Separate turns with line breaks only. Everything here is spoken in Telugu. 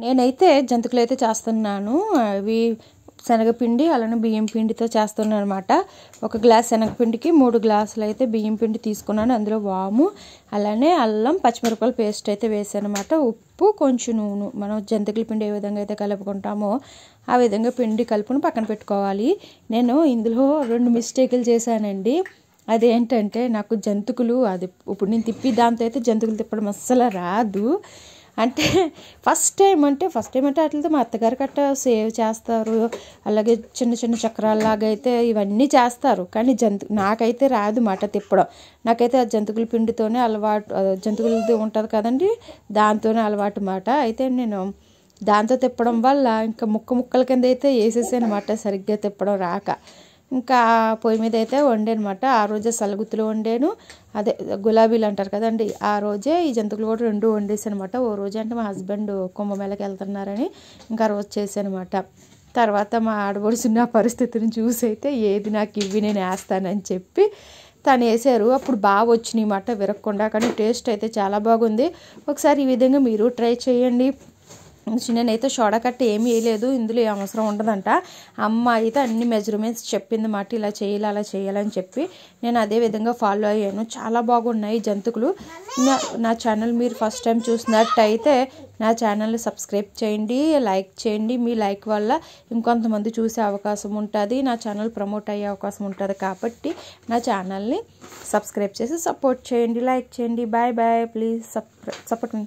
నేనైతే జంతికలైతే చేస్తున్నాను. అవి శనగపిండి అలానే బియ్యం పిండితో చేస్తున్నాను అనమాట. 1 గ్లాస్ శనగపిండికి 3 గ్లాసులు అయితే బియ్యం పిండి తీసుకున్నాను. అందులో వాము అలానే అల్లం పచ్చిమిరపకాయల పేస్ట్ అయితే వేసాను అనమాట. ఉప్పు కొంచెం నూనె. మనం జంతికల పిండి ఏ విధంగా అయితే కలుపుకుంటామో ఆ విధంగా పిండి కలుపుని పక్కన పెట్టుకోవాలి. నేను ఇందులో 2 మిస్టేకులు చేశానండి. అదేంటంటే నాకు జంతికలు ఇప్పుడు నేను దాంతో అయితే జంతికలు తిప్పడం అస్సలు రాదు. అంటే ఫస్ట్ టైం అంటే వాటితో మా అత్తగారు కట్ట సేవ్ చేస్తారు. అలాగే చిన్న చిన్న చక్రాల్లాగా అయితే ఇవన్నీ చేస్తారు. కానీ నాకైతే రాదు మాట తిప్పడం. నాకైతే ఆ జంతికల పిండితోనే అలవాటు. జంతికలది ఉంటుంది కదండి, దాంతోనే అలవాటు మాట. అయితే నేను దాంతో తిప్పడం వల్ల ఇంకా ముక్కల కింద అయితే వేసేసాను అనమాట, సరిగ్గా తిప్పడం రాక. ఇంకా పొయ్యి మీద అయితే వండానమాట. ఆ రోజే సలగుత్తులు వండాను, అదే గులాబీలు అంటారు కదండి, ఆ రోజే ఈ జంతికలు కూడా 2 వండేసాను అనమాట. ఓ రోజు అంటే మా హస్బెండ్ కుంభమేళకి వెళ్తున్నారని ఇంకా ఆ రోజు చేశాను అనమాట. తర్వాత మా ఆడపడుచు నా పరిస్థితిని చూసి అయితే ఏది నాకు ఇవి నేను వేస్తానని చెప్పి తను వేసారు. అప్పుడు బాగా వచ్చినాయి అన్నమాట, విరగకుండా. కానీ టేస్ట్ అయితే చాలా బాగుంది. ఒకసారి ఈ విధంగా మీరు ట్రై చేయండి. నేనైతే సోడా కట్ట ఏమీ వేయలేదు, ఇందులో ఏ అవసరం ఉండదంట. అమ్మ అయితే అన్ని మెజర్మెంట్స్ చెప్పింది మాట, ఇలా చేయాలి అలా చేయాలని చెప్పి నేను అదే విధంగా ఫాలో అయ్యాను. చాలా బాగున్నాయి జంతికలు. నా ఛానల్ మీరు ఫస్ట్ టైం చూసినట్టయితే నా ఛానల్ని సబ్స్క్రైబ్ చేయండి, లైక్ చేయండి. మీ లైక్ వల్ల ఇంకొంతమంది చూసే అవకాశం ఉంటుంది, నా ఛానల్ ప్రమోట్ అయ్యే అవకాశం ఉంటుంది. కాబట్టి నా ఛానల్ని సబ్స్క్రైబ్ చేసి సపోర్ట్ చేయండి, లైక్ చేయండి. Bye bye. Please support me.